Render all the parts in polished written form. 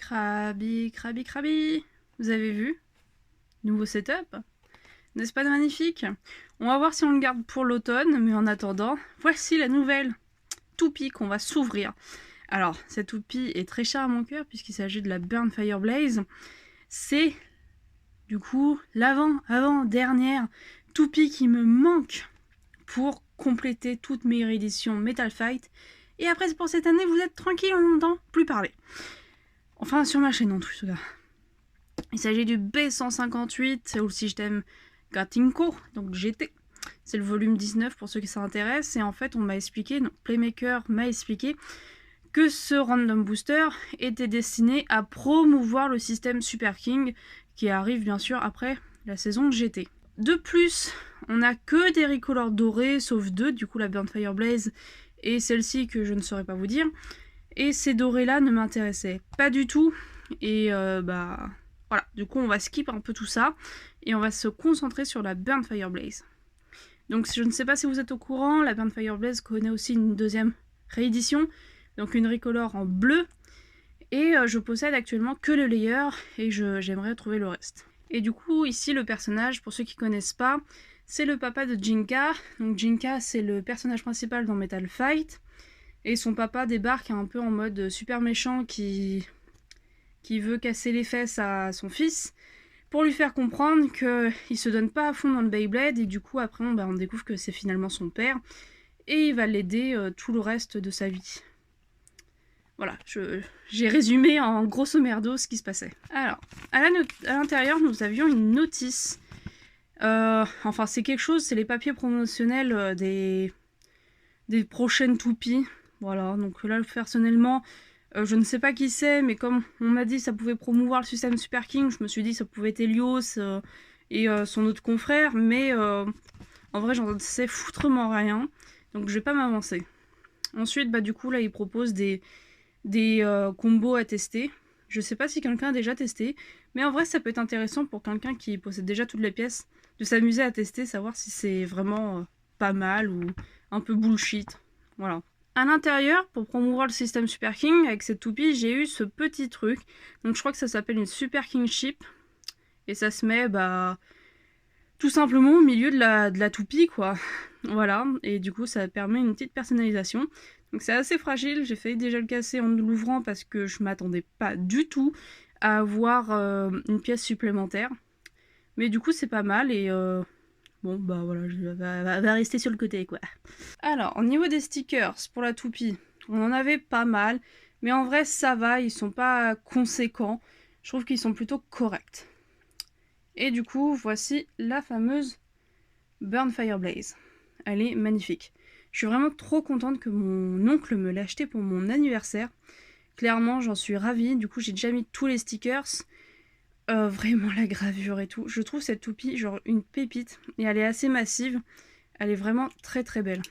Krabi, Krabi, Krabi. Vous avez vu? Nouveau setup. N'est-ce pas magnifique? On va voir si on le garde pour l'automne, mais en attendant, voici la nouvelle toupie qu'on va s'ouvrir. Alors, cette toupie est très chère à mon cœur puisqu'il s'agit de la Burn Fireblaze. C'est, du coup, l'avant-dernière toupie qui me manque pour compléter toutes mes rééditions Metal Fight. Et après, pour cette année, vous êtes tranquille, on n'entend plus parler. Enfin, sur ma chaîne en tout cas. Il s'agit du B158, c'est aussi je t'aime Gatinko, donc GT. C'est le volume 19 pour ceux qui s'intéressent. Et en fait, on m'a expliqué, donc Playmaker m'a expliqué que ce random booster était destiné à promouvoir le système Super King qui arrive bien sûr après la saison GT. De plus, on n'a que des recolors dorés, sauf deux, du coup la Burn Fireblaze et celle-ci que je ne saurais pas vous dire. Et ces dorés-là ne m'intéressaient pas du tout. Et voilà, du coup on va skip un peu tout ça et on va se concentrer sur la Burn Fireblaze. Donc je ne sais pas si vous êtes au courant, la Burn Fireblaze connaît aussi une deuxième réédition, donc une recolor en bleu. Et je possède actuellement que le layer et j'aimerais trouver le reste. Et du coup ici le personnage, pour ceux qui connaissent pas, c'est le papa de Jinka. Donc Jinka c'est le personnage principal dans Metal Fight. Et son papa débarque un peu en mode super méchant qui veut casser les fesses à son fils pour lui faire comprendre qu'il se donne pas à fond dans le Beyblade et du coup après on découvre que c'est finalement son père et il va l'aider tout le reste de sa vie. Voilà, j'ai résumé en grosso merdo ce qui se passait. Alors, à l'intérieur nous avions une notice. Enfin c'est quelque chose, c'est les papiers promotionnels des prochaines toupies. Voilà, donc là personnellement je ne sais pas qui c'est, mais comme on m'a dit ça pouvait promouvoir le système Super King, je me suis dit ça pouvait être Helios et son autre confrère, mais en vrai j'en sais foutrement rien, donc je vais pas m'avancer. Ensuite, du coup là il propose des combos à tester. Je sais pas si quelqu'un a déjà testé, mais en vrai ça peut être intéressant pour quelqu'un qui possède déjà toutes les pièces, de s'amuser à tester, savoir si c'est vraiment pas mal ou un peu bullshit. Voilà. À l'intérieur, pour promouvoir le système Super King, avec cette toupie, j'ai eu ce petit truc. Donc je crois que ça s'appelle une Super King Chip. Et ça se met, tout simplement au milieu de la toupie, quoi. Voilà, et du coup ça permet une petite personnalisation. Donc c'est assez fragile, j'ai failli déjà le casser en l'ouvrant parce que je m'attendais pas du tout à avoir une pièce supplémentaire. Mais du coup c'est pas mal et... bon, voilà, va rester sur le côté, quoi. Alors, au niveau des stickers, pour la toupie, on en avait pas mal. Mais en vrai, ça va, ils sont pas conséquents. Je trouve qu'ils sont plutôt corrects. Et du coup, voici la fameuse Burn Fireblaze. Elle est magnifique. Je suis vraiment trop contente que mon oncle me l'ait acheté pour mon anniversaire. Clairement, j'en suis ravie. Du coup, j'ai déjà mis tous les stickers. Vraiment la gravure et tout. Je trouve cette toupie genre une pépite et elle est assez massive. Elle est vraiment très très belle.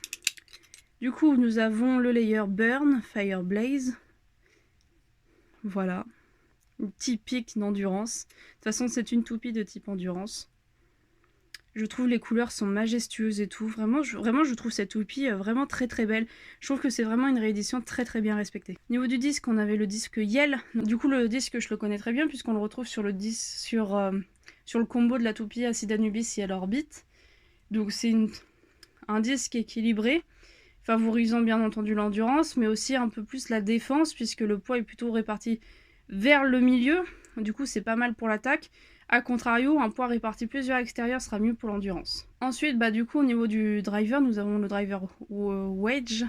Du coup, nous avons le layer Burn Fireblaze. Voilà. Typique d'endurance. De toute façon, c'est une toupie de type endurance. Je trouve les couleurs sont majestueuses et tout. Vraiment, je trouve cette toupie vraiment très très belle. Je trouve que c'est vraiment une réédition très très bien respectée. Au niveau du disque, on avait le disque Yell. Du coup, le disque, je le connais très bien puisqu'on le retrouve sur le disque, sur le combo de la toupie Acid Anubis et à l'orbite. Donc c'est un disque équilibré, favorisant bien entendu l'endurance, mais aussi un peu plus la défense puisque le poids est plutôt réparti vers le milieu. Du coup, c'est pas mal pour l'attaque. A contrario, un poids réparti plus vers l'extérieur sera mieux pour l'endurance. Ensuite, du coup, au niveau du driver, nous avons le driver Wedge.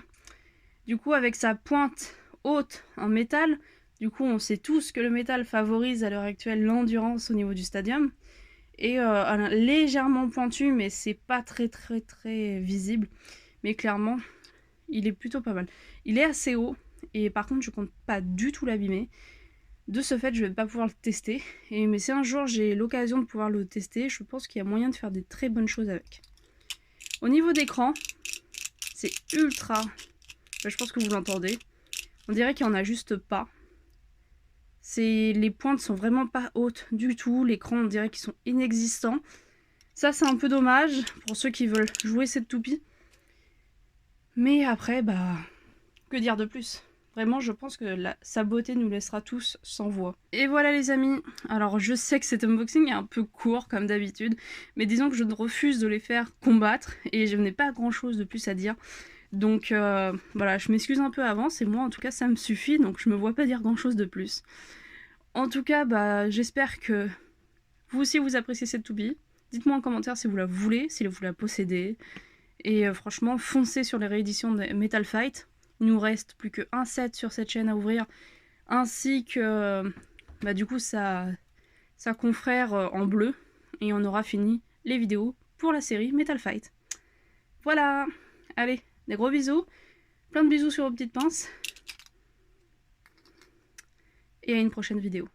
Du coup, avec sa pointe haute en métal, du coup, on sait tous que le métal favorise à l'heure actuelle l'endurance au niveau du stadium. Et légèrement pointu, mais c'est pas très très très visible. Mais clairement, il est plutôt pas mal. Il est assez haut, et par contre, je compte pas du tout l'abîmer. De ce fait, je vais pas pouvoir le tester. Mais si un jour j'ai l'occasion de pouvoir le tester, je pense qu'il y a moyen de faire des très bonnes choses avec. Au niveau d'écran, c'est ultra... je pense que vous l'entendez. On dirait qu'il n'y en a juste pas. Les pointes sont vraiment pas hautes du tout. L'écran, on dirait qu'ils sont inexistants. Ça, c'est un peu dommage pour ceux qui veulent jouer cette toupie. Mais après, que dire de plus? Vraiment, je pense que sa beauté nous laissera tous sans voix. Et voilà les amis, alors je sais que cet unboxing est un peu court comme d'habitude, mais disons que je refuse de les faire combattre et je n'ai pas grand chose de plus à dire. Donc voilà, je m'excuse un peu avance et moi en tout cas ça me suffit, donc je me vois pas dire grand chose de plus. En tout cas, bah, j'espère que vous aussi vous appréciez cette toupie. Dites-moi en commentaire si vous la voulez, si vous la possédez. Et franchement, foncez sur les rééditions de Metal Fight. Il nous reste plus qu'un set sur cette chaîne à ouvrir, ainsi que bah, du coup sa confrère en bleu, et on aura fini les vidéos pour la série Metal Fight. Voilà, allez, des gros bisous, plein de bisous sur vos petites pinces, et à une prochaine vidéo.